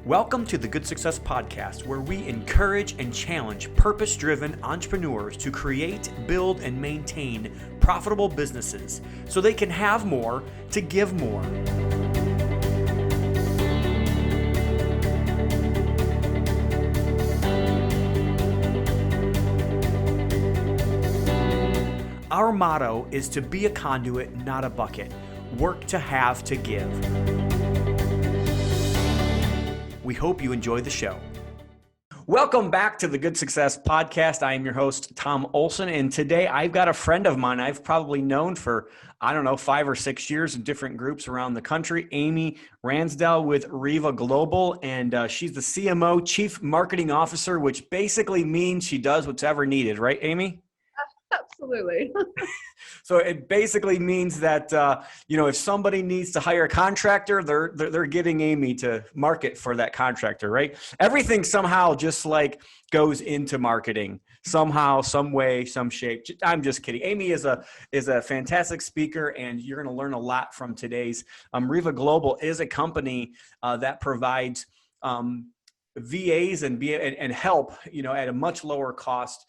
Welcome to the Good Success Podcast, where we encourage and challenge purpose-driven entrepreneurs to create, build, and maintain profitable businesses so they can have more to give more. Our motto is to be a conduit, not a bucket. Work to have to give. We hope you enjoy the show. Welcome back to the Good Success Podcast. I am your host, Tom Olson, and today I've got a friend of mine I've probably known for, 5 or 6 years in different groups around the country, Amy Ransdell with Riva Global, and she's the CMO, Chief Marketing Officer, which basically means she does whatever needed, right, Amy? Absolutely. So it basically means that, if somebody needs to hire a contractor, they're getting Amy to market for that contractor, right? Everything somehow just like goes into marketing somehow, some way, some shape. I'm just kidding. Amy is a fantastic speaker, and you're going to learn a lot from today's. Riva Global is a company that provides VAs and help, at a much lower cost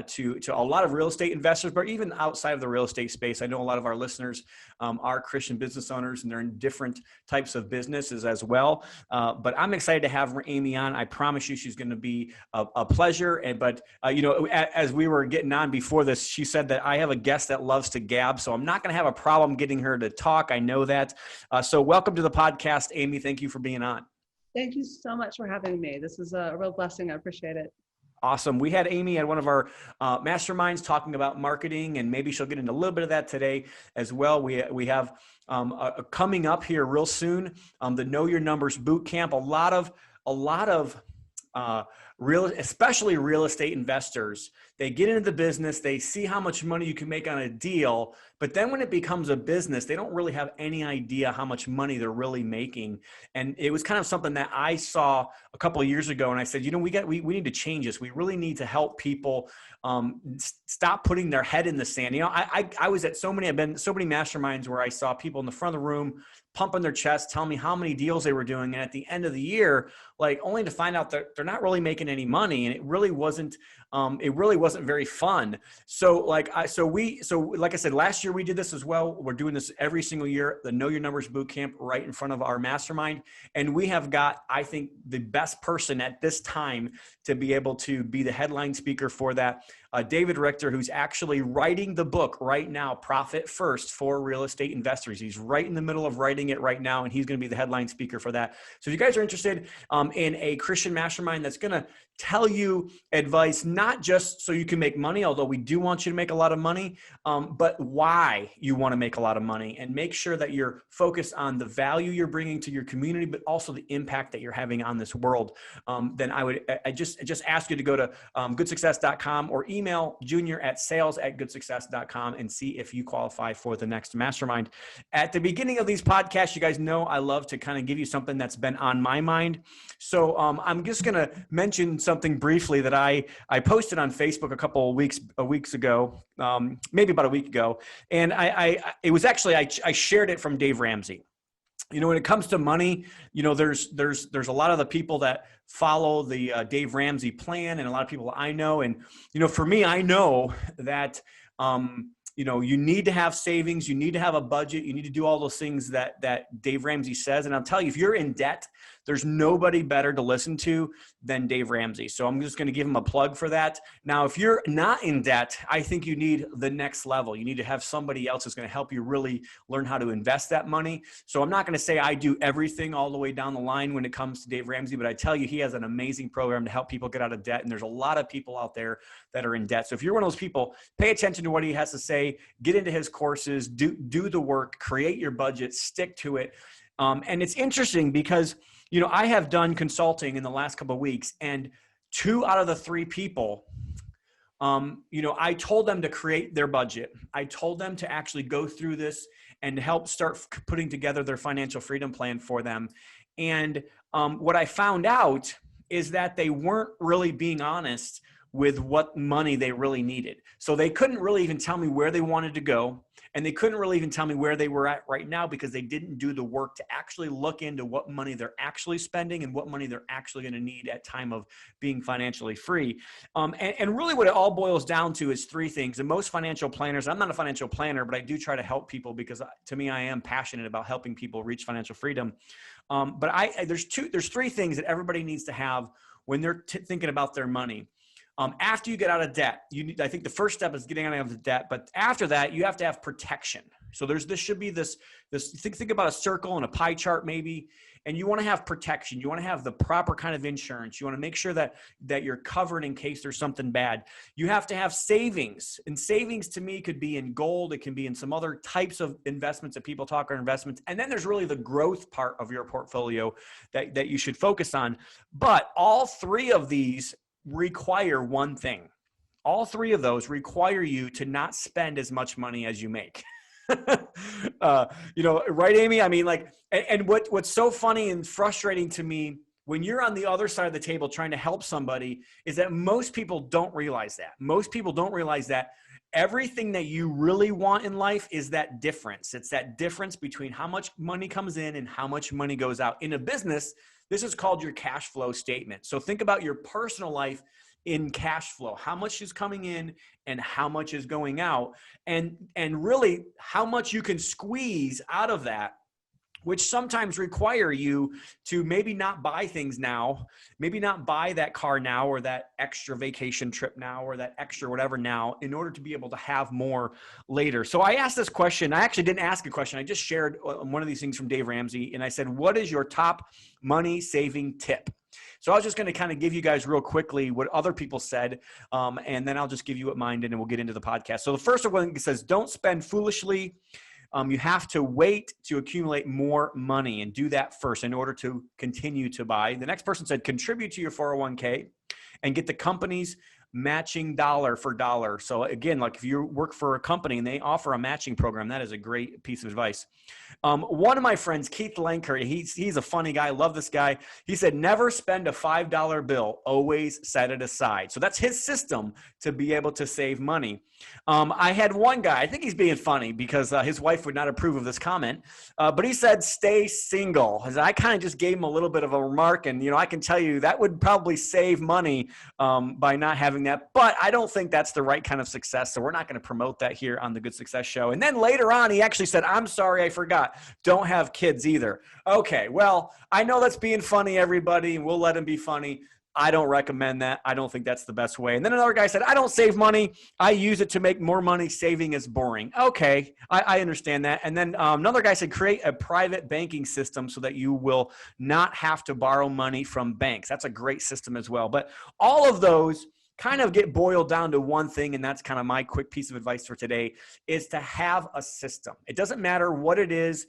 to a lot of real estate investors, but even outside of the real estate space. I know a lot of our listeners are Christian business owners, and they're in different types of businesses as well. But I'm excited to have Amy on. I promise you she's going to be a pleasure. But as we were getting on before this, she said that I have a guest that loves to gab, so I'm not going to have a problem getting her to talk. I know that. So welcome to the podcast, Amy. Thank you for being on. Thank you so much for having me. This is a real blessing. I appreciate it. Awesome. We had Amy at one of our masterminds talking about marketing, and maybe she'll get into a little bit of that today as well. We have coming up here real soon, the Know Your Numbers boot camp. A lot of especially real estate investors, they get into the business, they see how much money you can make on a deal, but then when it becomes a business, they don't really have any idea how much money they're really making. And it was kind of something that I saw a couple of years ago, and I said, we need to change this. We really need to help people stop putting their head in the sand. I was at I've been so many masterminds where I saw people in the front of the room pumping their chest, telling me how many deals they were doing. And at the end of the year, only to find out that they're not really making any money. And it really wasn't very fun. So like I said, last year we did this as well. We're doing this every single year, the Know Your Numbers boot camp right in front of our mastermind. And we have got, I think, the best person at this time to be able to be the headline speaker for that. David Richter, who's actually writing the book right now, Profit First for Real Estate Investors. He's right in the middle of writing it right now, and he's going to be the headline speaker for that. So if you guys are interested in a Christian mastermind that's going to tell you advice, not just so you can make money, although we do want you to make a lot of money, but why you want to make a lot of money, and make sure that you're focused on the value you're bringing to your community, but also the impact that you're having on this world, then I just ask you to go to goodsuccess.com or email junior@sales@goodsuccess.com and see if you qualify for the next mastermind. At the beginning of these podcasts, you guys know I love to kind of give you something that's been on my mind. So I'm just going to mention something briefly that I posted on Facebook a couple of weeks ago, maybe about a week ago. And I shared it from Dave Ramsey. When it comes to money, there's a lot of the people that follow the Dave Ramsey plan, and a lot of people I know. And, for me, I know that, you need to have savings, you need to have a budget, you need to do all those things that Dave Ramsey says. And I'll tell you, if you're in debt, there's nobody better to listen to than Dave Ramsey. So I'm just going to give him a plug for that. Now, if you're not in debt, I think you need the next level. You need to have somebody else who's going to help you really learn how to invest that money. So I'm not going to say I do everything all the way down the line when it comes to Dave Ramsey, but I tell you, he has an amazing program to help people get out of debt. And there's a lot of people out there that are in debt. So if you're one of those people, pay attention to what he has to say, get into his courses, do the work, create your budget, stick to it. And it's interesting because I have done consulting in the last couple of weeks, and 2 out of the 3 people, I told them to create their budget. I told them to actually go through this and help start putting together their financial freedom plan for them. And what I found out is that they weren't really being honest with what money they really needed. So they couldn't really even tell me where they wanted to go. And they couldn't really even tell me where they were at right now because they didn't do the work to actually look into what money they're actually spending and what money they're actually going to need at time of being financially free. And really what it all boils down to is three things. And most financial planners, I'm not a financial planner, but I do try to help people because to me, I am passionate about helping people reach financial freedom. But there's three things that everybody needs to have when they're thinking about their money. After you get out of debt, I think the first step is getting out of the debt, but after that, you have to have protection. So this should be this think about a circle and a pie chart maybe, and you want to have protection. You want to have the proper kind of insurance. You want to make sure that you're covered in case there's something bad. You have to have savings, and savings to me could be in gold. It can be in some other types of investments that people talk are investments. And then there's really the growth part of your portfolio that you should focus on. But all three of these require one thing. All three of those require you to not spend as much money as you make. Right, Amy? I mean, and what's so funny and frustrating to me when you're on the other side of the table trying to help somebody is that most people don't realize that. Most people don't realize that everything that you really want in life is that difference. It's that difference between how much money comes in and how much money goes out. In a business, this is called your cash flow statement. So think about your personal life in cash flow, how much is coming in and how much is going out, and really how much you can squeeze out of that, which sometimes require you to maybe not buy things now, maybe not buy that car now or that extra vacation trip now or that extra whatever now in order to be able to have more later. So I asked this question. I actually didn't ask a question. I just shared one of these things from Dave Ramsey, and I said, what is your top money saving tip? So I was just going to kind of give you guys real quickly what other people said, and then I'll just give you what mine did, and we'll get into the podcast. So the first one says, don't spend foolishly. You have to wait to accumulate more money and do that first in order to continue to buy. The next person said, contribute to your 401k and get the company's matching dollar for dollar. So again, like if you work for a company and they offer a matching program, that is a great piece of advice. One of my friends, Keith Lanker, he's a funny guy. I love this guy. He said, never spend a $5 bill, always set it aside. So that's his system to be able to save money. I had one guy, I think he's being funny because his wife would not approve of this comment, but he said, stay single. And I kind of just gave him a little bit of a remark, and I can tell you that would probably save money by not having that, but I don't think that's the right kind of success. So we're not going to promote that here on the Good Success Show. And then later on, he actually said, I'm sorry, I forgot. Don't have kids either. Okay, well, I know that's being funny, everybody, and we'll let him be funny. I don't recommend that. I don't think that's the best way. And then another guy said, I don't save money. I use it to make more money. Saving is boring. Okay, I understand that. And then another guy said, create a private banking system so that you will not have to borrow money from banks. That's a great system as well. But all of those kind of get boiled down to one thing, and that's kind of my quick piece of advice for today, is to have a system. It doesn't matter what it is.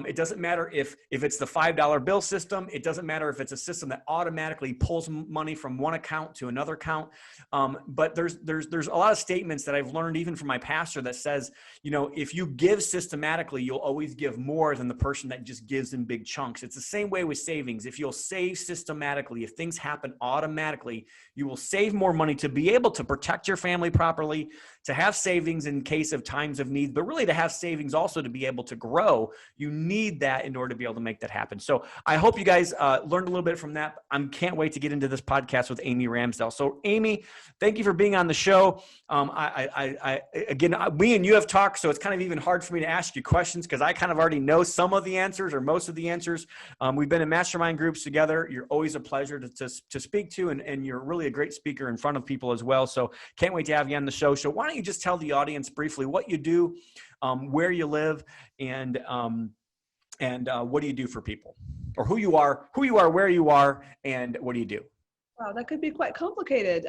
It doesn't matter if it's the $5 bill system. It doesn't matter if it's a system that automatically pulls money from one account to another account. But there's a lot of statements that I've learned even from my pastor that says, if you give systematically, you'll always give more than the person that just gives in big chunks. It's the same way with savings. If you'll save systematically, if things happen automatically, you will save more money to be able to protect your family properly, to have savings in case of times of need, but really to have savings also to be able to grow. You need that in order to be able to make that happen. So I hope you guys learned a little bit from that. I can't wait to get into this podcast with Amy Ransdell. So Amy, thank you for being on the show. Again, we and you have talked, so it's kind of even hard for me to ask you questions because I kind of already know some of the answers or most of the answers. We've been in mastermind groups together. You're always a pleasure to speak to, and you're really a great speaker in front of people as well. So can't wait to have you on the show. So why don't you just tell the audience briefly what you do, where you live, and what do you do for people, or who you are, where you are, and what do you do? Wow, that could be quite complicated.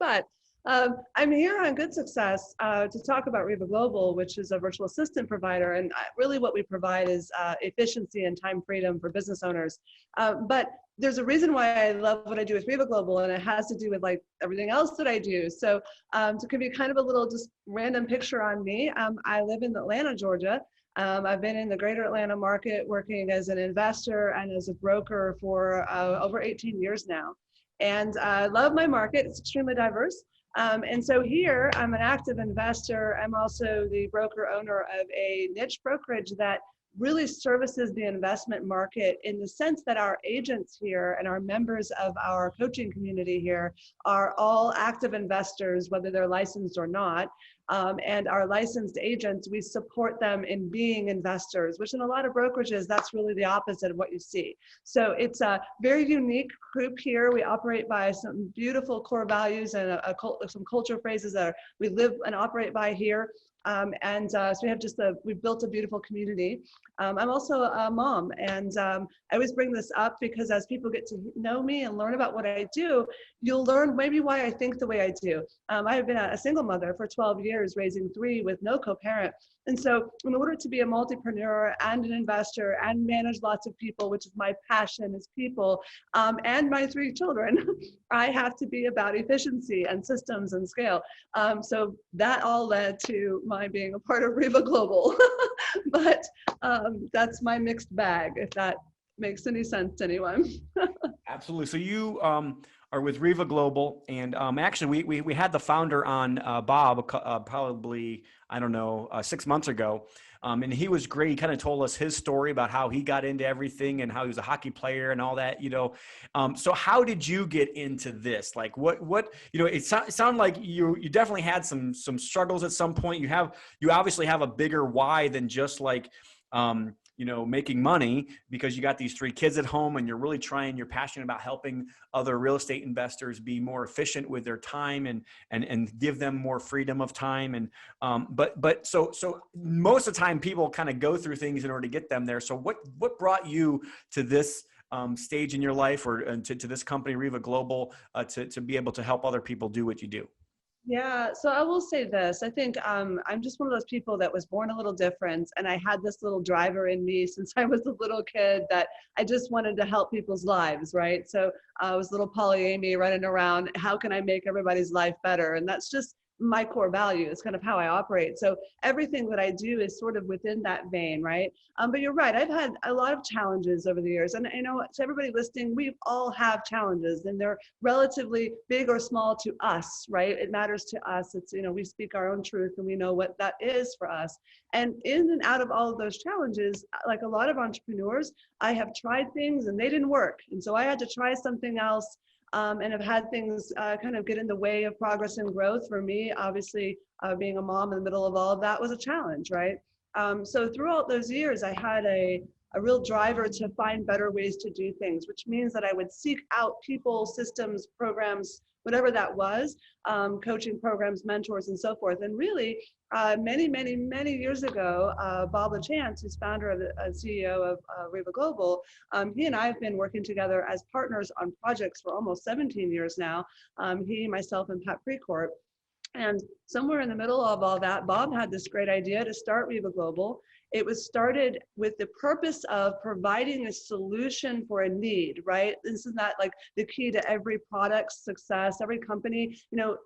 But I'm here on Good Success to talk about Reba Global, which is a virtual assistant provider. And really what we provide is efficiency and time freedom for business owners. But there's a reason why I love what I do with Reba Global, and it has to do with like everything else that I do. So to give you kind of a little just random picture on me, I live in Atlanta, Georgia. I've been in the greater Atlanta market working as an investor and as a broker for over 18 years now. And I love my market. It's extremely diverse. And so here, I'm an active investor. I'm also the broker owner of a niche brokerage that really services the investment market in the sense that our agents here and our members of our coaching community here are all active investors, whether they're licensed or not. And our licensed agents, we support them in being investors, which in a lot of brokerages, that's really the opposite of what you see. So it's a very unique group here. We operate by some beautiful core values and some culture phrases that we live and operate by here. So we've built a beautiful community. I'm also a mom, and I always bring this up because as people get to know me and learn about what I do, you'll learn maybe why I think the way I do. I have been a single mother for 12 years, raising 3 with no co-parent. And so in order to be a multipreneur and an investor and manage lots of people, which is my passion is people, and my 3 children, I have to be about efficiency and systems and scale. So that all led to my being a part of Riva Global. But that's my mixed bag, if that makes any sense to anyone. Absolutely. So you are with Riva Global, and actually we had the founder on, Bob, probably, I don't know, 6 months ago. And he was great. He kind of told us his story about how he got into everything and how he was a hockey player and all that, So how did you get into this? Like what, it sounded like you definitely had some struggles at some point. You obviously have a bigger why than just like, making money, because you got these 3 kids at home and you're passionate about helping other real estate investors be more efficient with their time and give them more freedom of time. And, so most of the time people kind of go through things in order to get them there. So what brought you to this stage in your life, or to this company, Riva Global, to be able to help other people do what you do? Yeah, so I will say this. I think I'm just one of those people that was born a little different, and I had this little driver in me since I was a little kid that I just wanted to help people's lives, right? So I was little Polly Amy running around, how can I make everybody's life better? And that's just my core value. It's kind of how I operate. So everything that I do is sort of within that vein, right? But you're right. I've had a lot of challenges over the years, and to everybody listening, we all have challenges, and they're relatively big or small to us, right? It matters to us. It's we speak our own truth, and we know what that is for us. And in and out of all of those challenges, like a lot of entrepreneurs, I have tried things and they didn't work, and so I had to try something else. And have had things kind of get in the way of progress and growth. For me, obviously, being a mom in the middle of all of that was a challenge, right? So throughout those years, I had a real driver to find better ways to do things, which means that I would seek out people, systems, programs, whatever that was, coaching programs, mentors, and so forth. And really, many years ago, Bob LaChance, who's founder of the CEO of Riva Global, he and I have been working together as partners on projects for almost 17 years now. He, myself, and Pat Precourt. And somewhere in the middle of all that, Bob had this great idea to start Riva Global. It was started with the purpose of providing a solution for a need, right? This is not like the key to every product's success, every company.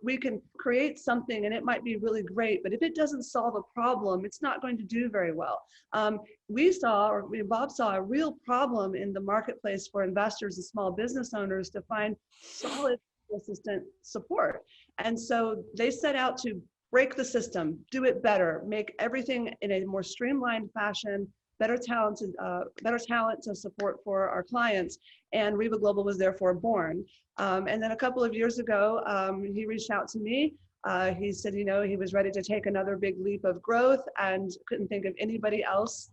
We can create something and it might be really great, but if it doesn't solve a problem, it's not going to do very well. Bob saw a real problem in the marketplace for investors and small business owners to find solid assistant support. And so they set out to break the system, do it better, make everything in a more streamlined fashion, better talent to support for our clients. And Riva Global was therefore born. And then a couple of years ago, he reached out to me. He said, he was ready to take another big leap of growth and couldn't think of anybody else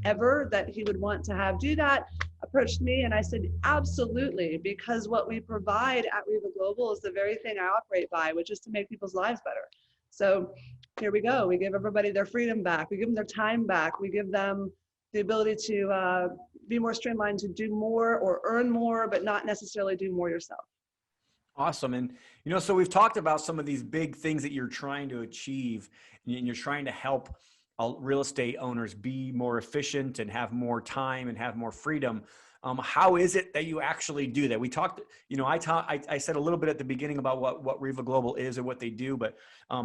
ever that he would want to have do that. Approached me, and I said, absolutely, because what we provide at Riva Global is the very thing I operate by, which is to make people's lives better. So here we go. We give everybody their freedom back. We give them their time back. We give them the ability to be more streamlined, to do more or earn more, but not necessarily do more yourself. Awesome. And, so we've talked about some of these big things that you're trying to achieve, and you're trying to help real estate owners be more efficient and have more time and have more freedom. How is it that you actually do that? We talked, I said a little bit at the beginning about what Riva Global is and what they do, but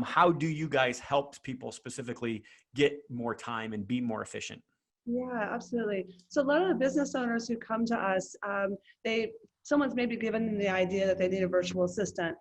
how do you guys help people specifically get more time and be more efficient? Yeah, absolutely. So a lot of the business owners who come to us, someone's maybe given them the idea that they need a virtual assistant.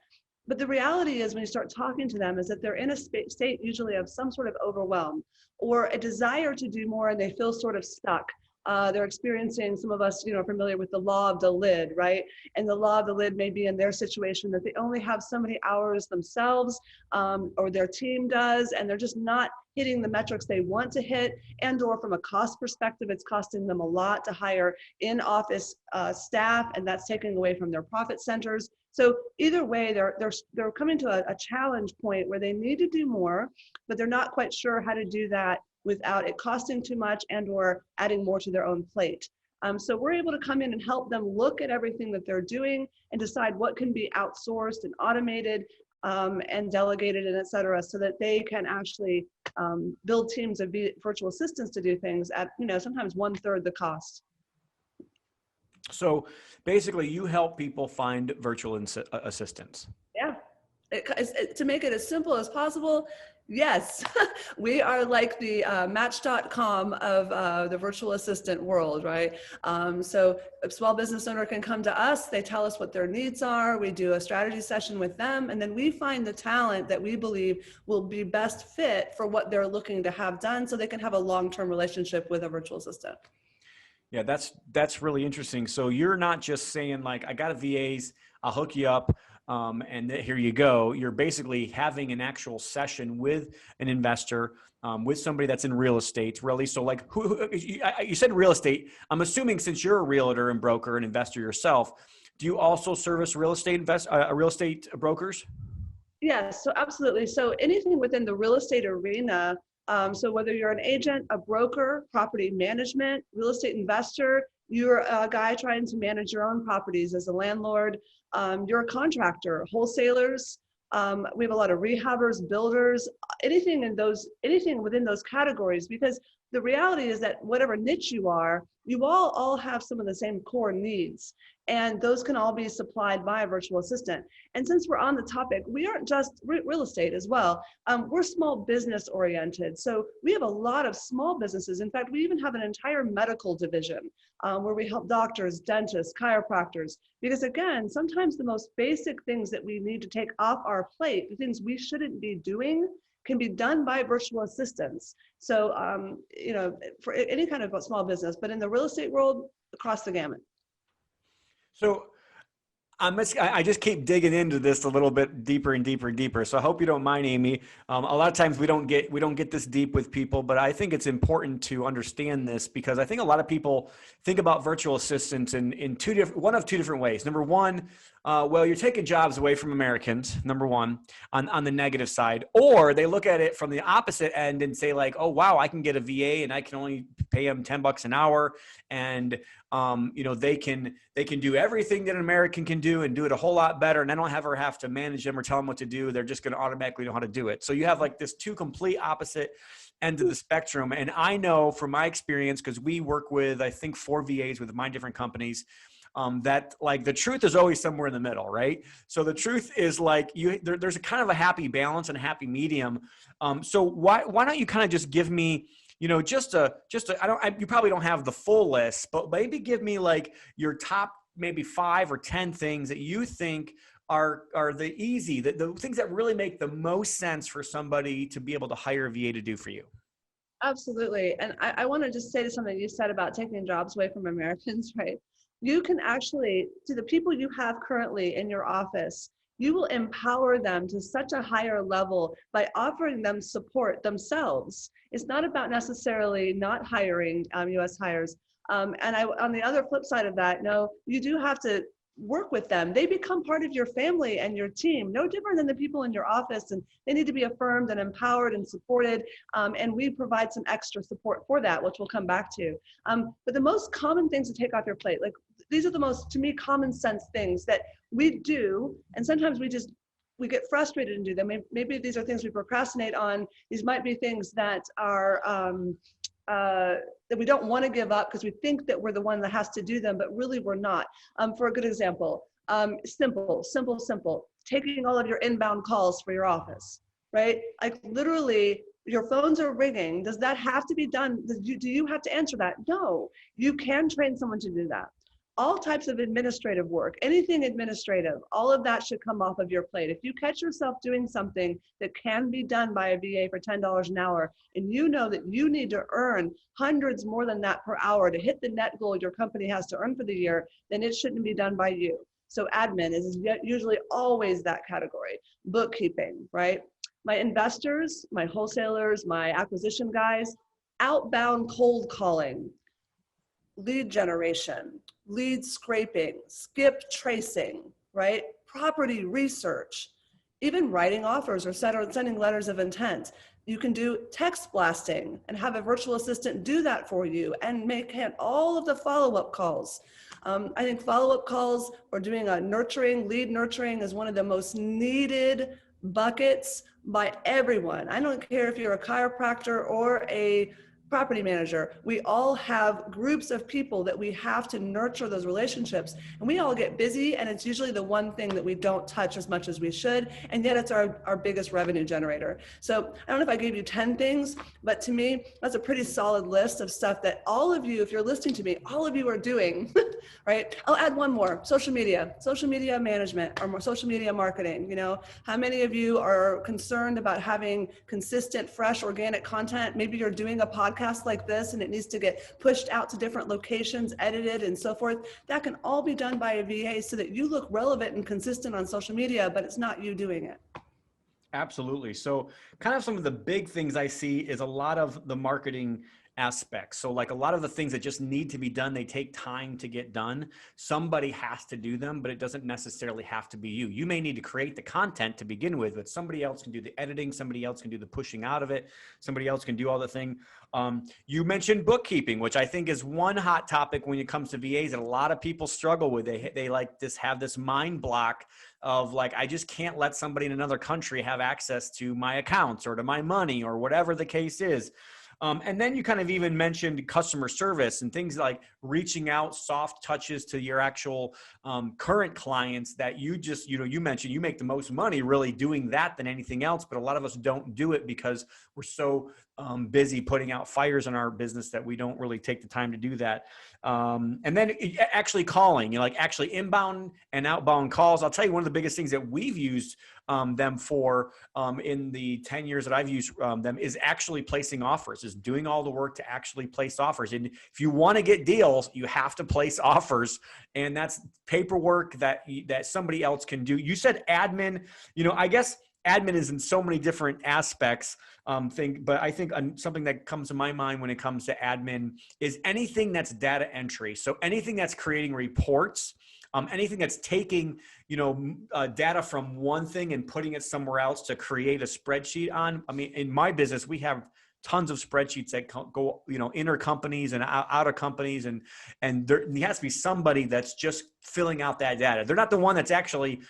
But the reality is when you start talking to them is that they're in a state usually of some sort of overwhelm or a desire to do more and they feel sort of stuck. They're experiencing, some of us, are familiar with the law of the lid, right? And the law of the lid may be in their situation that they only have so many hours themselves, or their team does, and they're just not hitting the metrics they want to hit, and or from a cost perspective, it's costing them a lot to hire in-office staff, and that's taking away from their profit centers. So either way, they're coming to a challenge point where they need to do more, but they're not quite sure how to do that without it costing too much and or adding more to their own plate. So we're able to come in and help them look at everything that they're doing and decide what can be outsourced and automated, and delegated and et cetera, so that they can actually build teams of virtual assistants to do things at, sometimes 1/3 the cost. So basically you help people find virtual assistants. Yeah, to make it as simple as possible. Yes, we are like the Match.com of the virtual assistant world, right? So a small business owner can come to us, they tell us what their needs are, we do a strategy session with them, and then we find the talent that we believe will be best fit for what they're looking to have done so they can have a long-term relationship with a virtual assistant. Yeah, that's really interesting. So you're not just saying like, I got a VAs, I'll hook you up, and here you go. You're basically having an actual session with an investor, with somebody that's in real estate, really. So like, you said real estate. I'm assuming since you're a realtor and broker and investor yourself, do you also service real estate real estate brokers? Yes, so absolutely. So anything within the real estate arena. So whether you're an agent, a broker, property management, real estate investor, you're a guy trying to manage your own properties as a landlord, you're a contractor, wholesalers, we have a lot of rehabbers, builders, anything within those categories, because the reality is that whatever niche you are, you all have some of the same core needs, and those can all be supplied by a virtual assistant. And since we're on the topic, we aren't just real estate as well. We're small business oriented. So we have a lot of small businesses. In fact, we even have an entire medical division where we help doctors, dentists, chiropractors, because again, sometimes the most basic things that we need to take off our plate, the things we shouldn't be doing, can be done by virtual assistants. So, for any kind of a small business, but in the real estate world, across the gamut. So I just keep digging into this a little bit deeper and deeper and deeper. So I hope you don't mind, Amy. A lot of times we don't get this deep with people, but I think it's important to understand this because I think a lot of people think about virtual assistants in one of two different ways. Number one, well, you're taking jobs away from Americans, number one, on the negative side, or they look at it from the opposite end and say like, oh, wow, I can get a VA and I can only pay them $10 an hour. And, they can do everything that an American can do and do it a whole lot better. And I don't ever have to manage them or tell them what to do. They're just going to automatically know how to do it. So you have like this two complete opposite ends of the spectrum. And I know from my experience, because we work with, I think 4 VAs with my different companies, that like the truth is always somewhere in the middle, right? So the truth is like there's a kind of a happy balance and a happy medium. So why don't you kind of just give me, you probably don't have the full list, but maybe give me like your top maybe 5 or 10 things that you think are the things that really make the most sense for somebody to be able to hire a VA to do for you. Absolutely. And I want to just say to something you said about taking jobs away from Americans, right? You can actually, to the people you have currently in your office, you will empower them to such a higher level by offering them support themselves. It's not about necessarily not hiring U.S. hires. On the other flip side of that, no, you do have to work with them. They become part of your family and your team, no different than the people in your office, and they need to be affirmed and empowered and supported. And we provide some extra support for that, which we'll come back to. But the most common things to take off your plate, like these are the most, to me, common sense things that we do. And sometimes we get frustrated and do them. Maybe these are things we procrastinate on. These might be things that are, that we don't want to give up because we think that we're the one that has to do them, but really we're not. For a good example, simple, taking all of your inbound calls for your office, right? Like literally your phones are ringing. Does that have to be done? Do you have to answer that? No, you can train someone to do that. all types of administrative work, anything administrative, all of that should come off of your plate. If you catch yourself doing something that can be done by a VA for $10 an hour, and you know that you need to earn hundreds more than that per hour to hit the net goal your company has to earn for the year, then it shouldn't be done by you. So admin is usually always that category. Bookkeeping, right? My investors, my wholesalers, my acquisition guys, outbound cold calling, lead generation, lead scraping, skip tracing, right? Property research, even writing offers or sending letters of intent. You can do text blasting and have a virtual assistant do that for you and make all of the follow-up calls. I think follow-up calls or doing a lead nurturing is one of the most needed buckets by everyone. I don't care if you're a chiropractor or a property manager. We all have groups of people that we have to nurture those relationships, and we all get busy, and it's usually the one thing that we don't touch as much as we should, and yet it's our biggest revenue generator. So I don't know if I gave you 10 things, but to me, that's a pretty solid list of stuff that all of you, if you're listening to me, all of you are doing, right? I'll add one more, social media management or more social media marketing. You know, how many of you are concerned about having consistent, fresh, organic content? Maybe you're doing a podcast like this and it needs to get pushed out to different locations, edited and so forth. That can all be done by a VA so that you look relevant and consistent on social media, but it's not you doing it. Absolutely. So kind of some of the big things I see is a lot of the marketing aspects. So like a lot of the things that just need to be done, they take time to get done. Somebody has to do them, but it doesn't necessarily have to be you. You may need to create the content to begin with, but somebody else can do the editing. Somebody else can do the pushing out of it. Somebody else can do all the thing. You mentioned bookkeeping, which I think is one hot topic when it comes to VAs that a lot of people struggle with. They like this, have this mind block of like, I just can't let somebody in another country have access to my accounts or to my money or whatever the case is. And then you kind of even mentioned customer service and things like reaching out, soft touches to your actual current clients that you just, you mentioned you make the most money really doing that than anything else. But a lot of us don't do it because we're so busy putting out fires in our business that we don't really take the time to do that. And then actually calling, like actually inbound and outbound calls. I'll tell you one of the biggest things that we've used them for in the 10 years that I've used them is actually placing offers, is doing all the work to actually place offers. And if you want to get deals, you have to place offers. And that's paperwork that somebody else can do. You said admin, I guess admin is in so many different aspects but I think something that comes to my mind when it comes to admin is anything that's data entry. So anything that's creating reports, anything that's taking, data from one thing and putting it somewhere else to create a spreadsheet on. I mean, in my business, we have tons of spreadsheets that go, inter companies and out of companies. And there has to be somebody that's just filling out that data. They're not the one that's actually,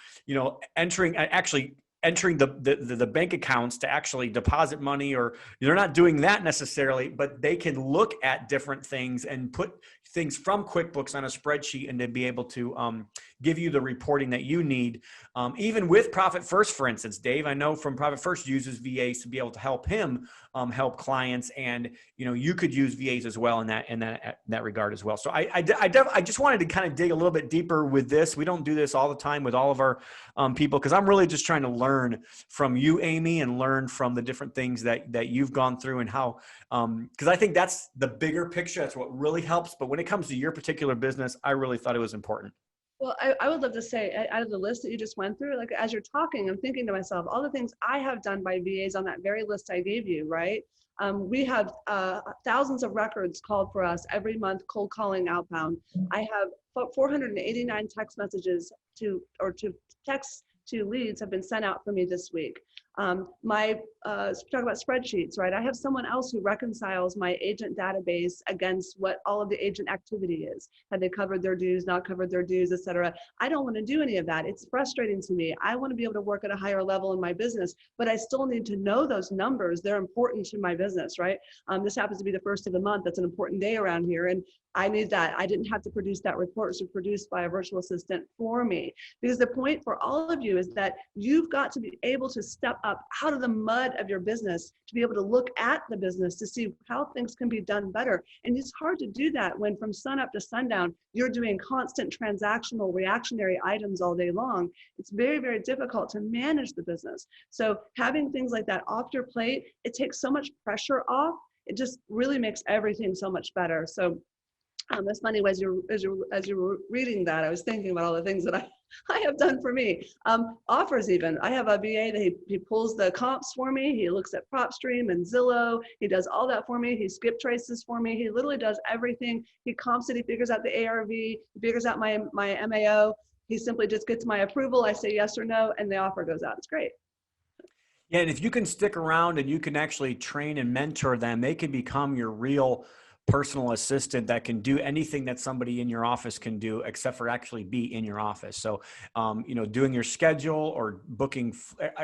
entering the bank accounts to actually deposit money, or they're not doing that necessarily, but they can look at different things and put things from QuickBooks on a spreadsheet and to be able to give you the reporting that you need. Even with Profit First, for instance, Dave, I know from Profit First uses VAs to be able to help him help clients, and you could use VAs as well in that regard as well. So I just wanted to kind of dig a little bit deeper with this. We don't do this all the time with all of our people, because I'm really just trying to learn from you, Amy, and learn from the different things that you've gone through and how, because I think that's the bigger picture. That's what really helps. But when it comes to your particular business, I really thought it was important. Well, I would love to say, out of the list that you just went through, like as you're talking, I'm thinking to myself, all the things I have done by VAs on that very list I gave you, right? We have thousands of records called for us every month, cold calling outbound. I have 489 text messages to leads have been sent out for me this week. Talk about spreadsheets, right? I have someone else who reconciles my agent database against what all of the agent activity is. Have they covered their dues, not covered their dues, et cetera? I don't want to do any of that. It's frustrating to me. I want to be able to work at a higher level in my business, but I still need to know those numbers. They're important to my business, right? This happens to be the first of the month. That's an important day around here. And I need that. I didn't have to produce that report. It was produced by a virtual assistant for me. Because the point for all of you is that you've got to be able to step up out of the mud of your business, to be able to look at the business to see how things can be done better. And it's hard to do that when from sun up to sundown, you're doing constant transactional reactionary items all day long. It's very, very difficult to manage the business. So having things like that off your plate, it takes so much pressure off. It just really makes everything so much better. So it's funny, as you were reading that, I was thinking about all the things that I have done for me. Offers even. I have a VA that he pulls the comps for me. He looks at PropStream and Zillow. He does all that for me. He skip traces for me. He literally does everything. He comps it. He figures out the ARV. He figures out my MAO. He simply just gets my approval. I say yes or no, and the offer goes out. It's great. Yeah, and if you can stick around and you can actually train and mentor them, they can become your real personal assistant that can do anything that somebody in your office can do, except for actually be in your office. So, doing your schedule or booking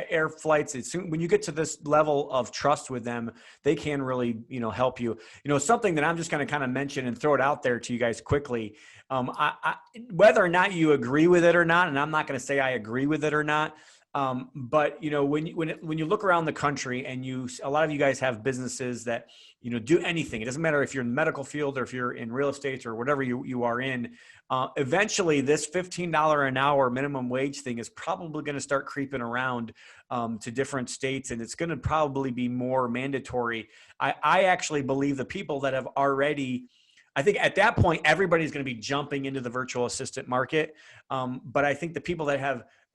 air flights. When you get to this level of trust with them, they can really, help you. Something that I'm just going to kind of mention and throw it out there to you guys quickly. Whether or not you agree with it or not, and I'm not going to say I agree with it or not. But when you look around the country and a lot of you guys have businesses that, do anything. It doesn't matter if you're in the medical field or if you're in real estate or whatever you are in. Eventually this $15 an hour minimum wage thing is probably going to start creeping around to different states, and it's going to probably be more mandatory. I actually believe the people that have already, I think at that point, everybody's going to be jumping into the virtual assistant market. But I think the people that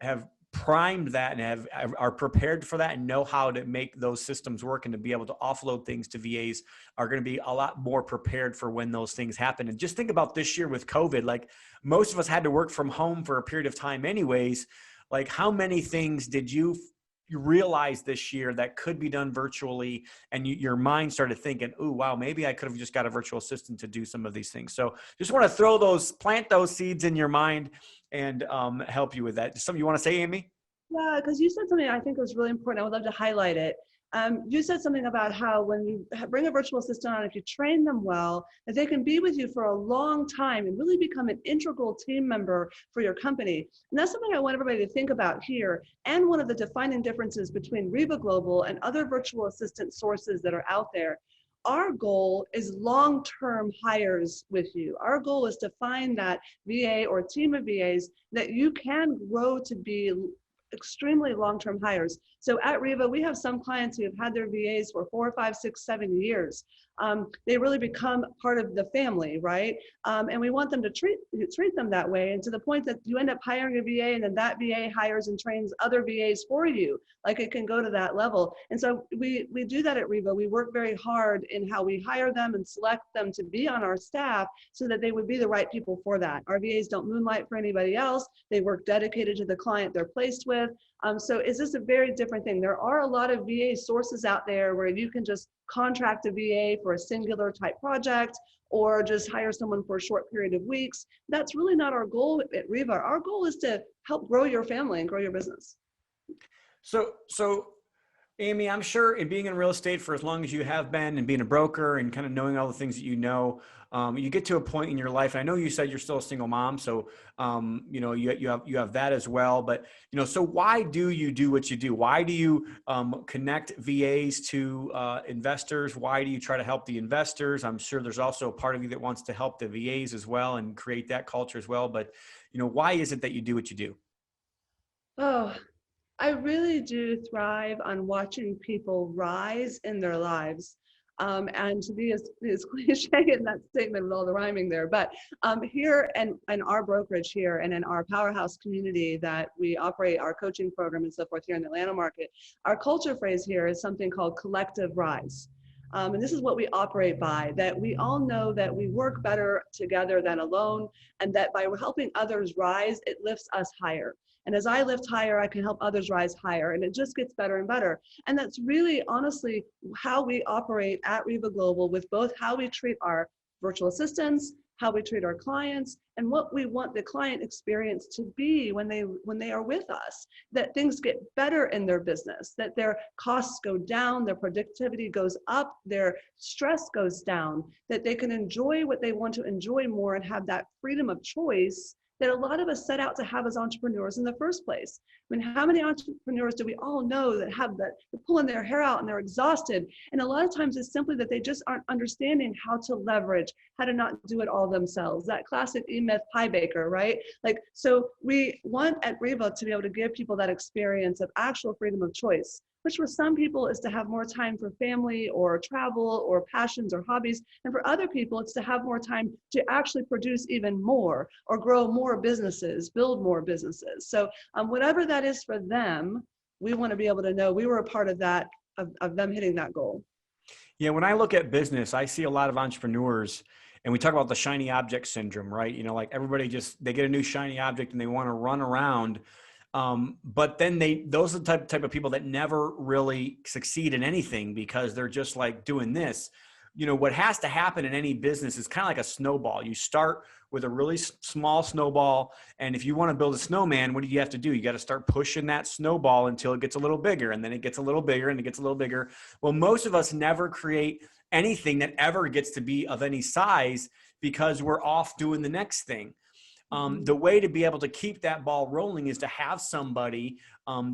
have primed that and are prepared for that and know how to make those systems work and to be able to offload things to VAs are going to be a lot more prepared for when those things happen. And just think about this year with COVID, like most of us had to work from home for a period of time anyways. Like how many things did you realize this year that could be done virtually, and your mind started thinking, oh, wow, maybe I could have just got a virtual assistant to do some of these things. So just want to plant those seeds in your mind and help you with that. Something you want to say, Amy? Yeah, because you said something I think was really important. I would love to highlight it. You said something about how when you bring a virtual assistant on, if you train them well, that they can be with you for a long time and really become an integral team member for your company. And that's something I want everybody to think about here. And one of the defining differences between Reba Global and other virtual assistant sources that are out there. Our goal is long-term hires with you. Our goal is to find that VA or team of VAs that you can grow to be extremely long-term hires. So at Reba, we have some clients who have had their VAs for 4, 5, 6, 7 years. They really become part of the family, right? And we want them to treat them that way, and to the point that you end up hiring a VA and then that VA hires and trains other VAs for you. Like it can go to that level. And so we do that at Reba. We work very hard in how we hire them and select them to be on our staff so that they would be the right people for that. Our VAs don't moonlight for anybody else. They work dedicated to the client they're placed with. So is this a very different thing? There are a lot of VA sources out there where you can just contract a VA for a singular type project or just hire someone for a short period of weeks. That's really not our goal at Reba. Our goal is to help grow your family and grow your business. So Amy, I'm sure in being in real estate for as long as you have been and being a broker and kind of knowing all the things that you get to a point in your life. And I know you said you're still a single mom, so you have that as well. But so why do you do what you do? Why do you connect VAs to investors? Why do you try to help the investors? I'm sure there's also a part of you that wants to help the VAs as well and create that culture as well. But why is it that you do what you do? Oh, I really do thrive on watching people rise in their lives. And to be as cliche in that statement with all the rhyming there, but here and our brokerage here and in our powerhouse community that we operate our coaching program and so forth here in the Atlanta market, our culture phrase here is something called collective rise. And this is what we operate by, that we all know that we work better together than alone, and that by helping others rise, it lifts us higher. And as I lift higher, I can help others rise higher, and it just gets better and better. And that's really, honestly, how we operate at Reba Global with both how we treat our virtual assistants how we treat our clients, and what we want the client experience to be when they are with us, that things get better in their business, that their costs go down, their productivity goes up, their stress goes down, that they can enjoy what they want to enjoy more and have that freedom of choice that a lot of us set out to have as entrepreneurs in the first place. I mean, how many entrepreneurs do we all know that have that, they're pulling their hair out and they're exhausted? And a lot of times it's simply that they just aren't understanding how to leverage, how to not do it all themselves. That classic E-Myth pie baker, right? Like, so we want at Riva to be able to give people that experience of actual freedom of choice, which for some people is to have more time for family or travel or passions or hobbies. And for other people, it's to have more time to actually produce even more or grow more businesses, build more businesses. So whatever that is for them, we want to be able to know we were a part of that, of them hitting that goal. Yeah, when I look at business, I see a lot of entrepreneurs, and we talk about the shiny object syndrome, right? You know, like everybody they get a new shiny object and they want to run around. But then those are the type of people that never really succeed in anything because they're just like doing this. You know, what has to happen in any business is kind of like a snowball. You start with a really small snowball. And if you want to build a snowman, what do you have to do? You got to start pushing that snowball until it gets a little bigger, and then it gets a little bigger and it gets a little bigger. Well, most of us never create anything that ever gets to be of any size because we're off doing the next thing. The way to be able to keep that ball rolling is to have somebody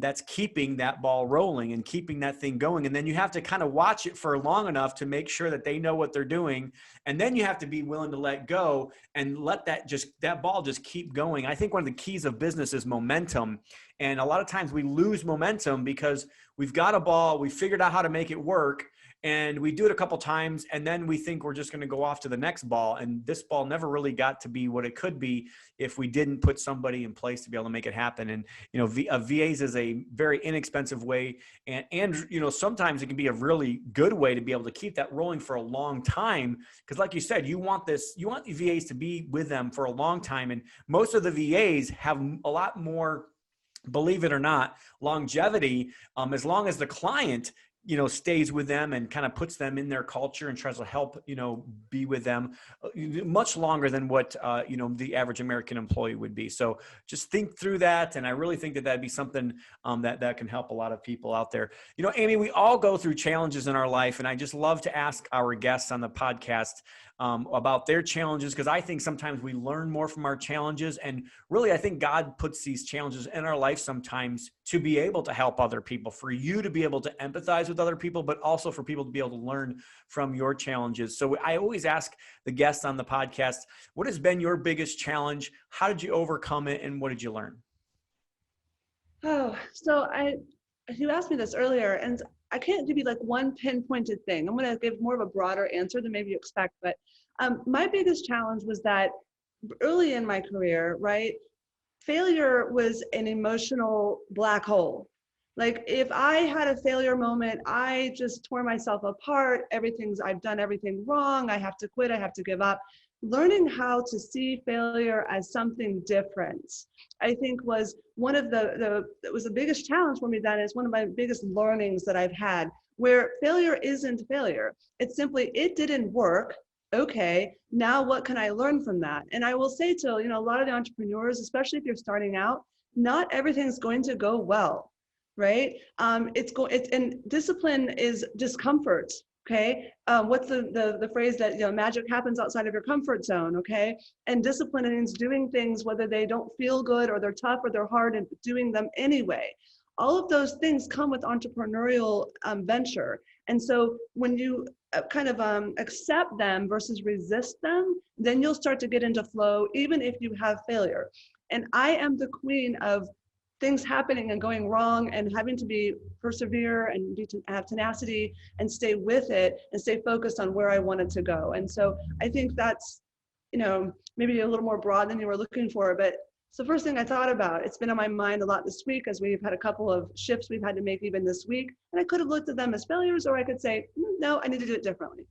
that's keeping that ball rolling and keeping that thing going. And then you have to kind of watch it for long enough to make sure that they know what they're doing. And then you have to be willing to let go and let that ball just keep going. I think one of the keys of business is momentum. And a lot of times we lose momentum because we've got a ball, we figured out how to make it work, and we do it a couple times, and then we think we're just going to go off to the next ball. And this ball never really got to be what it could be if we didn't put somebody in place to be able to make it happen. And, you know, VAs is a very inexpensive way. And, you know, sometimes it can be a really good way to be able to keep that rolling for a long time. Because like you said, you want the VAs to be with them for a long time. And most of the VAs have a lot more, believe it or not, longevity, as long as the client, you know, stays with them and kind of puts them in their culture and tries to help, you know, be with them much longer than what, you know, the average American employee would be. So just think through that. And I really think that that'd be something that can help a lot of people out there. You know, Amy, we all go through challenges in our life. And I just love to ask our guests on the podcast about their challenges, because I think sometimes we learn more from our challenges. And really, I think God puts these challenges in our life sometimes to be able to help other people, for you to be able to empathize with other people, but also for people to be able to learn from your challenges. So I always ask the guests on the podcast, what has been your biggest challenge? How did you overcome it? And what did you learn? Oh, so you asked me this earlier, and I can't give you like one pinpointed thing. I'm going to give more of a broader answer than maybe you expect. But my biggest challenge was that early in my career, right, failure was an emotional black hole. Like if I had a failure moment, I just tore myself apart. I've done everything wrong. I have to quit. I have to give up. Learning how to see failure as something different, I think was one of it was the biggest challenge for me. That is one of my biggest learnings that I've had, where failure isn't failure. It's simply, it didn't work. Okay, now what can I learn from that? And I will say to, you know, a lot of the entrepreneurs, especially if you're starting out, not everything's going to go well, right? And discipline is discomfort. Okay, what's the phrase that, you know, magic happens outside of your comfort zone? Okay, and discipline means doing things whether they don't feel good or they're tough or they're hard, and doing them anyway. All of those things come with entrepreneurial venture. And so when you kind of accept them versus resist them, then you'll start to get into flow, even if you have failure. And I am the queen of things happening and going wrong and having to persevere and have tenacity and stay with it and stay focused on where I want it to go. And so I think that's, you know, maybe a little more broad than you were looking for, but it's the first thing I thought about. It's been on my mind a lot this week as we've had a couple of shifts we've had to make even this week. And I could have looked at them as failures, or I could say, no, I need to do it differently.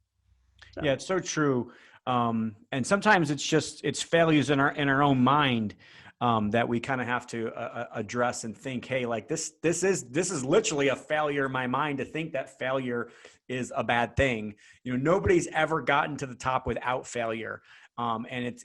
So. Yeah, it's so true. And sometimes it's failures in our own mind that we kind of have to address and think, hey, like this is literally a failure in my mind to think that failure is a bad thing. You know, nobody's ever gotten to the top without failure. And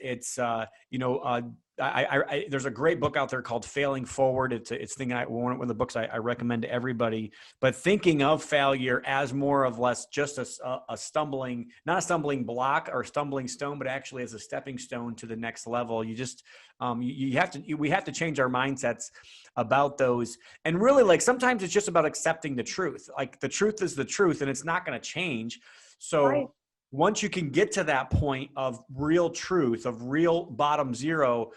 there's a great book out there called Failing Forward. It's one of the books I recommend to everybody. But thinking of failure as more of less just a stumbling, not a stumbling block or stumbling stone, but actually as a stepping stone to the next level. We have to change our mindsets about those. And really, like, sometimes it's just about accepting the truth. Like, the truth is the truth, and it's not going to change. So Right. Once you can get to that point of real truth, of real bottom zero,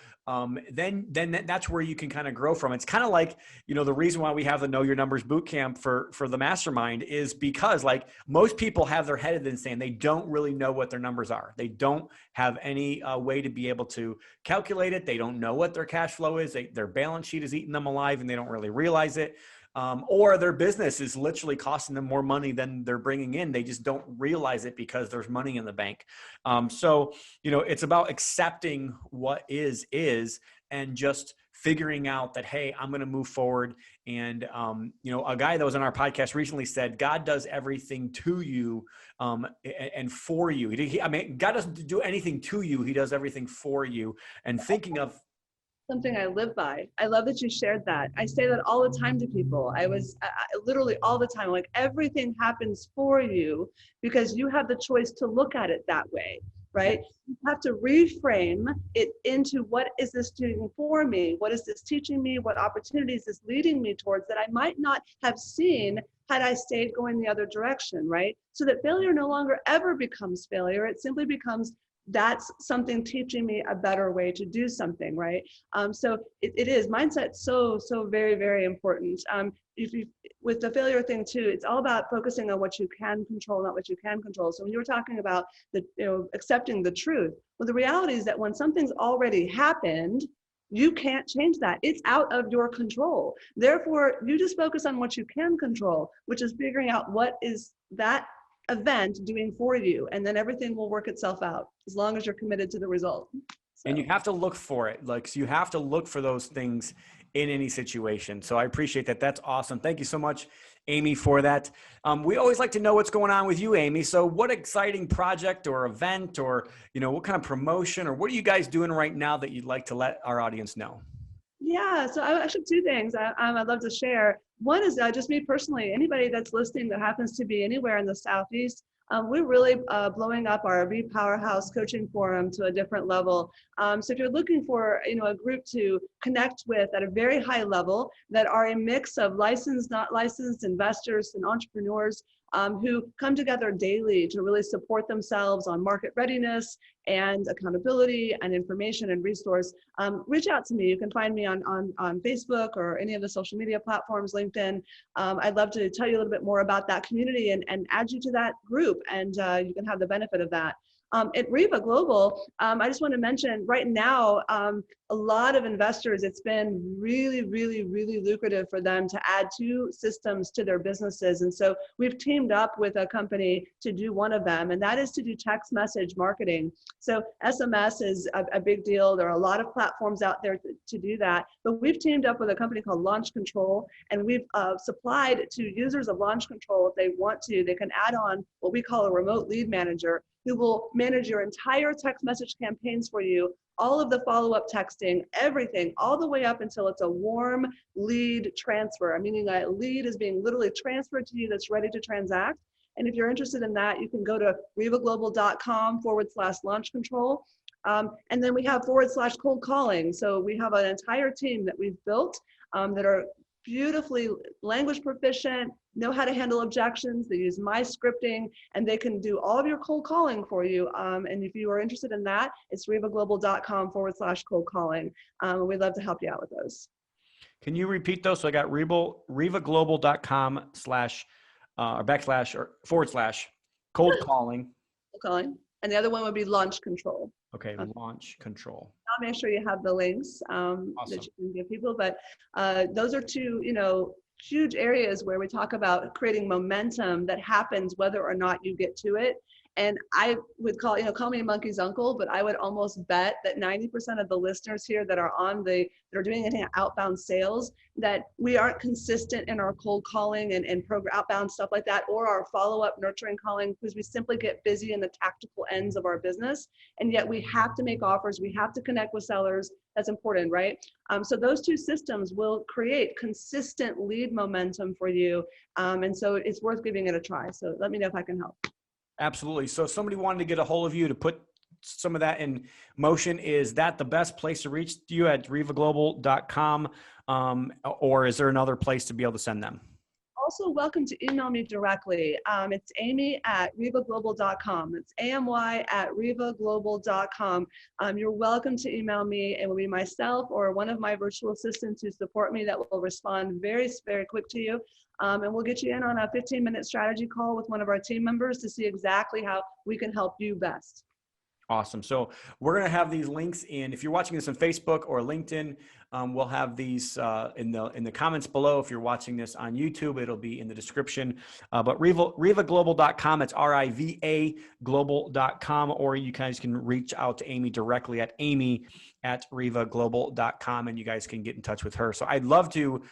then that's where you can kind of grow from. It's kind of like, the reason why we have the Know Your Numbers bootcamp for the mastermind is because, like, most people have their head in the sand. They don't really know what their numbers are. They don't have any way to be able to calculate it. They don't know what their cash flow is. Their balance sheet is eating them alive and they don't really realize it. Or their business is literally costing them more money than they're bringing in. They just don't realize it because there's money in the bank. So it's about accepting what is, and just figuring out that, hey, I'm going to move forward. And, a guy that was on our podcast recently said, God does everything to you and for you. God doesn't do anything to you. He does everything for you. And thinking of Something I live by. I love that you shared that. I say that all the time to people. I literally all the time, like, everything happens for you because you have the choice to look at it that way, right? You have to reframe it into, what is this doing for me? What is this teaching me? What opportunities is leading me towards that I might not have seen had I stayed going the other direction, right? So that failure no longer ever becomes failure. It simply becomes, that's something teaching me a better way to do something, right? So it is mindset, so very, very important. With the failure thing too, it's all about focusing on what you can control, not what you can control. So when you were talking about accepting the truth, well, the reality is that when something's already happened, you can't change that. It's out of your control. Therefore, you just focus on what you can control, which is figuring out what is that event doing for you, and then everything will work itself out as long as you're committed to the result. And you have to look for it. So you have to look for those things in any situation. So I appreciate that. That's awesome. Thank you so much, Amy, for that. We always like to know what's going on with you, Amy. So what exciting project or event or, what kind of promotion, or what are you guys doing right now that you'd like to let our audience know? Yeah, so I actually two things I'd love to share. One is just me personally. Anybody that's listening that happens to be anywhere in the Southeast, we're really blowing up our Powerhouse coaching forum to a different level. So if you're looking for a group to connect with at a very high level that are a mix of licensed, not licensed investors and entrepreneurs who come together daily to really support themselves on market readiness and accountability and information and resource, reach out to me. You can find me on Facebook or any of the social media platforms, LinkedIn. I'd love to tell you a little bit more about that community and add you to that group, and you can have the benefit of that. At Riva Global, I just want to mention right now, a lot of investors, it's been really, really, really lucrative for them to add 2 systems to their businesses. And so we've teamed up with a company to do one of them, and that is to do text message marketing. So SMS is a big deal. There are a lot of platforms out there to do that, but we've teamed up with a company called Launch Control, and we've supplied to users of Launch Control, if they want to, they can add on what we call a remote lead manager, who will manage your entire text message campaigns for you, all of the follow-up texting, everything, all the way up until it's a warm lead transfer, meaning a lead is being literally transferred to you that's ready to transact. And if you're interested in that, you can go to rivaglobal.com/launch control. And then we have /cold calling. So we have an entire team that we've built that are beautifully language proficient, know how to handle objections. They use my scripting, and they can do all of your cold calling for you. And if you are interested in that, it's rivaglobal.com/cold calling. We'd love to help you out with those. Can you repeat those? So I got rivaglobal.com/ /cold calling. And the other one would be Launch Control. Okay, Launch Control. I'll make sure you have the links Awesome. that you can give people. But those are 2, huge areas where we talk about creating momentum that happens whether or not you get to it. And I would call me monkey's uncle, but I would almost bet that 90% of the listeners here that are that are doing any outbound sales, that we aren't consistent in our cold calling and program outbound stuff like that, or our follow-up nurturing calling, because we simply get busy in the tactical ends of our business. And yet we have to make offers. We have to connect with sellers. That's important, right? So those two systems will create consistent lead momentum for you. And so it's worth giving it a try. So let me know if I can help. Absolutely. So if somebody wanted to get a hold of you to put some of that in motion, is that the best place to reach you at rivaglobal.com? Or is there another place to be able to send them? Also welcome to email me directly. It's amy@rivaglobal.com. It's amy@rivaglobal.com. You're welcome to email me. It will be myself or one of my virtual assistants who support me that will respond very, very quick to you. And we'll get you in on a 15-minute strategy call with one of our team members to see exactly how we can help you best. Awesome. So we're going to have these links in, if you're watching this on Facebook or LinkedIn, we'll have these in the comments below. If you're watching this on YouTube, it'll be in the description. But rivaglobal.com, it's RIVA global.com, or you guys can reach out to Amy directly at amy@rivaglobal.com, and you guys can get in touch with her. So I'd love to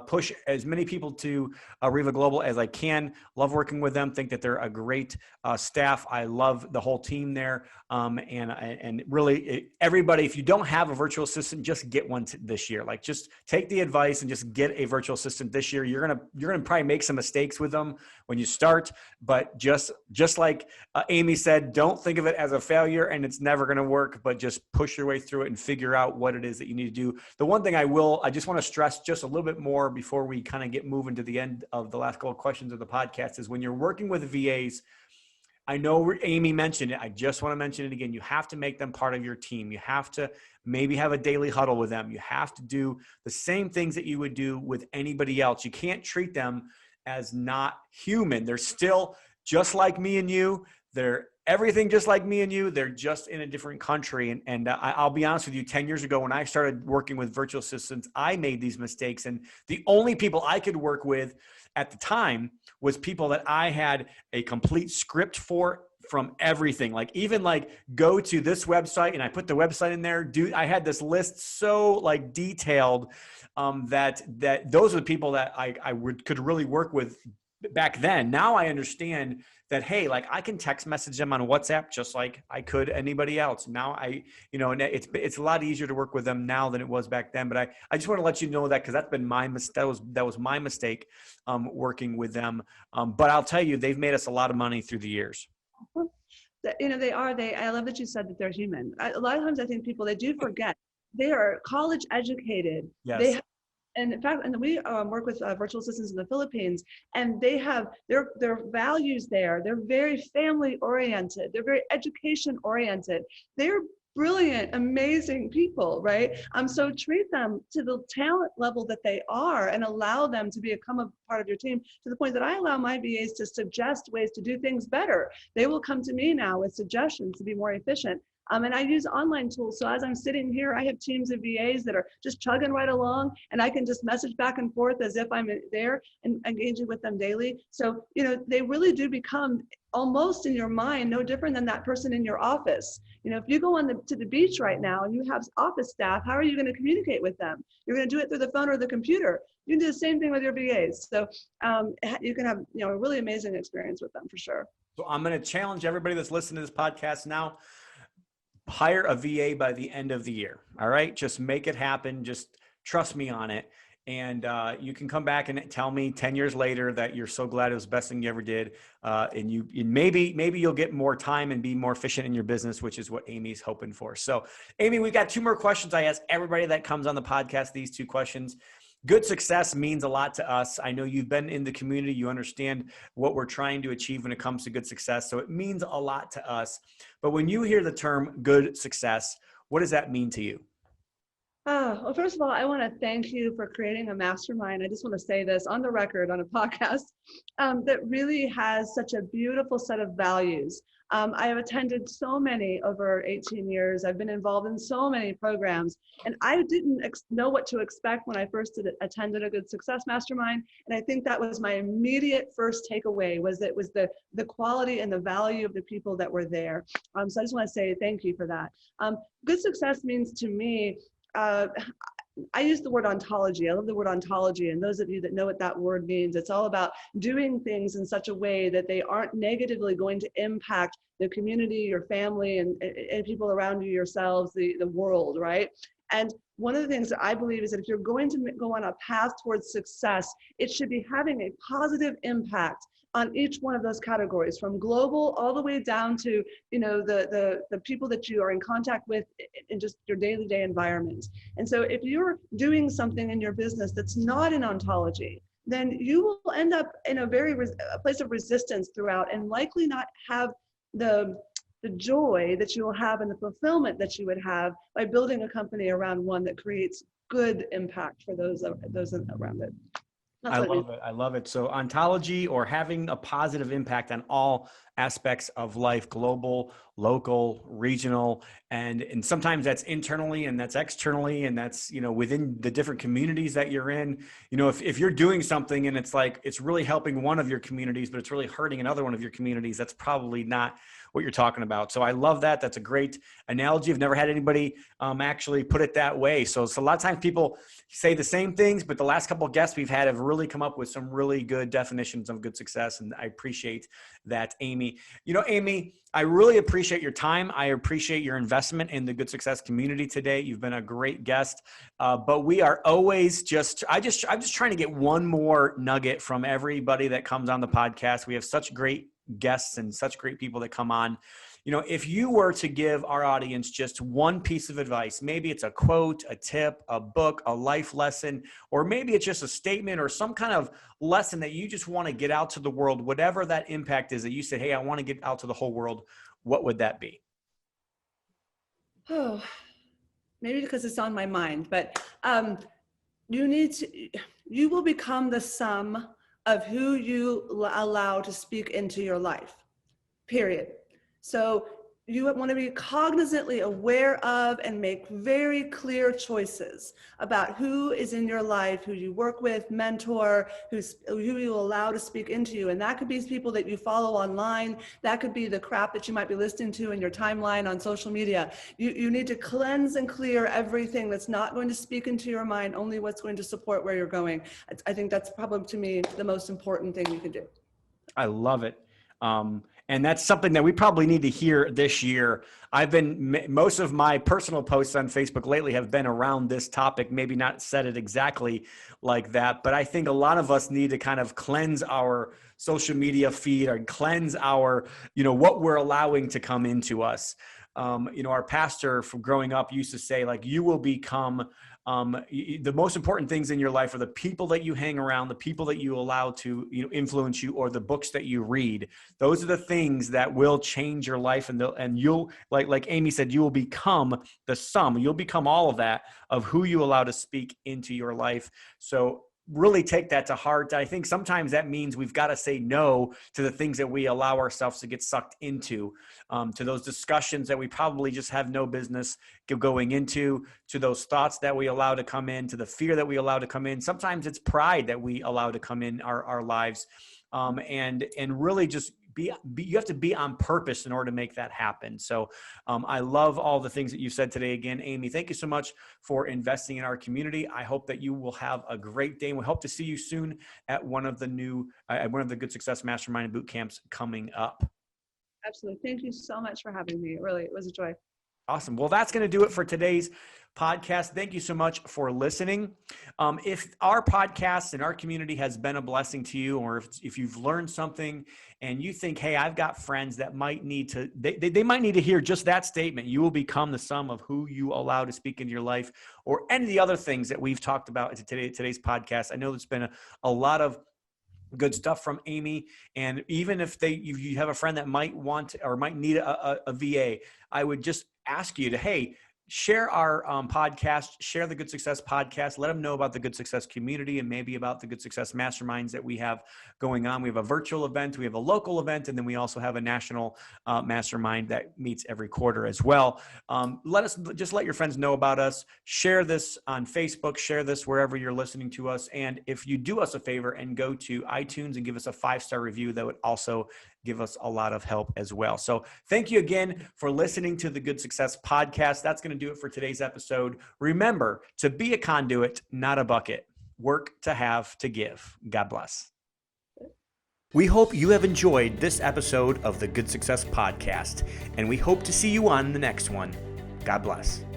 push as many people to Riva Global as I can. Love working with them. Think that they're a great staff. I love the whole team there. And really everybody, if you don't have a virtual assistant, just get one this year. Like, just take the advice and just get a virtual assistant this year. You're gonna probably make some mistakes with them when you start, but just like Amy said, don't think of it as a failure and it's never going to work, but just push your way through it and figure out what it is that you need to do. The one thing I just want to stress just a little bit more before we kind of get moving to the end of the last couple of questions of the podcast is, when you're working with VAs, I know Amy mentioned it, I just want to mention it again. You have to make them part of your team. You have to maybe have a daily huddle with them. You have to do the same things that you would do with anybody else. You can't treat them as not human. They're still just like me and you. They're everything just like me and you. They're just in a different country. And I'll be honest with you, 10 years ago when I started working with virtual assistants, I made these mistakes. And the only people I could work with at the time was people that I had a complete script for, from everything. Like, even like, go to this website, and I put the website in there. I had this list so like detailed that those are the people that I could really work with back then. Now I understand that, hey, like, I can text message them on WhatsApp just like I could anybody else. Now it's a lot easier to work with them now than it was back then. But I just want to let you know that, because that's been my mistake. That was my mistake working with them. But I'll tell you, they've made us a lot of money through the years. I love that you said that they're human. A lot of times I think people, they do forget they are college educated. Yes. And in fact, we work with virtual assistants in the Philippines, and they have their values there. They're very family oriented. They're very education oriented. They're brilliant, amazing people, right? So treat them to the talent level that they are, and allow them to become a part of your team, to the point that I allow my VAs to suggest ways to do things better. They will come to me now with suggestions to be more efficient. And I use online tools. So as I'm sitting here, I have teams of VAs that are just chugging right along, and I can just message back and forth as if I'm there and engaging with them daily. So, they really do become almost in your mind no different than that person in your office. If you go to the beach right now and you have office staff, how are you going to communicate with them? You're going to do it through the phone or the computer. You can do the same thing with your VAs. So you can have a really amazing experience with them, for sure. So I'm going to challenge everybody that's listening to this podcast now. Hire a VA by the end of the year. All right. Just make it happen. Just trust me on it. And you can come back and tell me 10 years later that you're so glad it was the best thing you ever did. And maybe you'll get more time and be more efficient in your business, which is what Amy's hoping for. So Amy, we've got 2 more questions. I ask everybody that comes on the podcast these 2 questions. Good success means a lot to us. I know you've been in the community. You understand what we're trying to achieve when it comes to good success. So it means a lot to us. But when you hear the term good success, what does that mean to you? Well, first of all, I want to thank you for creating a mastermind. I just want to say this on the record on a podcast that really has such a beautiful set of values. I have attended so many over 18 years. I've been involved in so many programs, and I didn't know what to expect when I first attended a Good Success Mastermind. And I think that was my immediate first takeaway was that was the quality and the value of the people that were there. So I just want to say thank you for that. Good success means to me, uh, I use the word ontology. I love the word ontology. And those of you that know what that word means, it's all about doing things in such a way that they aren't negatively going to impact the community, your family, and people around you, yourselves, the world, right? And one of the things that I believe is that if you're going to go on a path towards success, it should be having a positive impact on each one of those categories, from global all the way down to, you know, the people that you are in contact with in just your day-to-day environment. And so if you're doing something in your business that's not an ontology, then you will end up in a place of resistance throughout, and likely not have the joy that you will have and the fulfillment that you would have by building a company around one that creates good impact for those around it. That's I what it means. love it. I love it. So ontology, or having a positive impact on all aspects of life, global, local, regional, and sometimes that's internally and that's externally, and that's, you know, within the different communities that you're in. You know, if you're doing something and it's like, it's really helping one of your communities, but it's really hurting another one of your communities, that's probably not what you're talking about. So I love that. That's a great analogy. I've never had anybody actually put it that way. So a lot of times people say the same things, but the last couple of guests we've had have really come up with some really good definitions of good success. And I appreciate that, Amy. You know, Amy, I really appreciate your time. I appreciate your investment in the Good Success community today. You've been a great guest, but we are always I'm just trying to get one more nugget from everybody that comes on the podcast. We have such great guests and such great people that come on. You know, if you were to give our audience just one piece of advice, maybe it's a quote, a tip, a book, a life lesson, or maybe it's just a statement or some kind of lesson that you just want to get out to the world, whatever that impact is that you say, hey, I want to get out to the whole world, what would that be? Oh, maybe because it's on my mind, but you will become the sum of who you allow to speak into your life, period. So you want to be cognizantly aware of and make very clear choices about who is in your life, who you work with, mentor, who you allow to speak into you. And that could be people that you follow online. That could be the crap that you might be listening to in your timeline on social media. You need to cleanse and clear everything that's not going to speak into your mind, only what's going to support where you're going. I think that's probably, to me, the most important thing you can do. I love it. And that's something that we probably need to hear this year. Most of my personal posts on Facebook lately have been around this topic, maybe not said it exactly like that, but I think a lot of us need to kind of cleanse our social media feed, or cleanse our, you know, what we're allowing to come into us. You know, our pastor from growing up used to say, like, you will become, the most important things in your life are the people that you hang around, the people that you allow to, you know, influence you, or the books that you read. Those are the things that will change your life. And you'll, like Amy said, you will become the sum. You'll become all of that, of who you allow to speak into your life. So really take that to heart. I think sometimes that means we've got to say no to the things that we allow ourselves to get sucked into, to those discussions that we probably just have no business going into, to those thoughts that we allow to come in, to the fear that we allow to come in. Sometimes it's pride that we allow to come in our lives, and really just you have to be on purpose in order to make that happen. So I love all the things that you said today. Again, Amy, thank you so much for investing in our community. I hope that you will have a great day, and we hope to see you soon at one of the Good Success Mastermind and boot camps coming up. Absolutely. Thank you so much for having me. It was a joy. Awesome. Well, that's going to do it for today's podcast. Thank you so much for listening. If our podcast and our community has been a blessing to you, or if you've learned something and you think, hey, I've got friends that might need to, they might need to hear just that statement, you will become the sum of who you allow to speak into your life, or any of the other things that we've talked about in today's podcast. I know there's been a lot of good stuff from Amy. And even if you have a friend that might want or might need a VA, I would just ask you to, hey, share our podcast, share the Good Success podcast. Let them know about the Good Success community and maybe about the Good Success masterminds that we have going on. We have a virtual event, we have a local event, and then we also have a national mastermind that meets every quarter as well. Let your friends know about us. Share this on Facebook, share this wherever you're listening to us. And if you do us a favor and go to iTunes and give us a 5-star review, that would also give us a lot of help as well. So thank you again for listening to the Good Success podcast. That's going to do it for today's episode. Remember to be a conduit, not a bucket. Work to have to give. God bless. We hope you have enjoyed this episode of the Good Success podcast, and we hope to see you on the next one. God bless.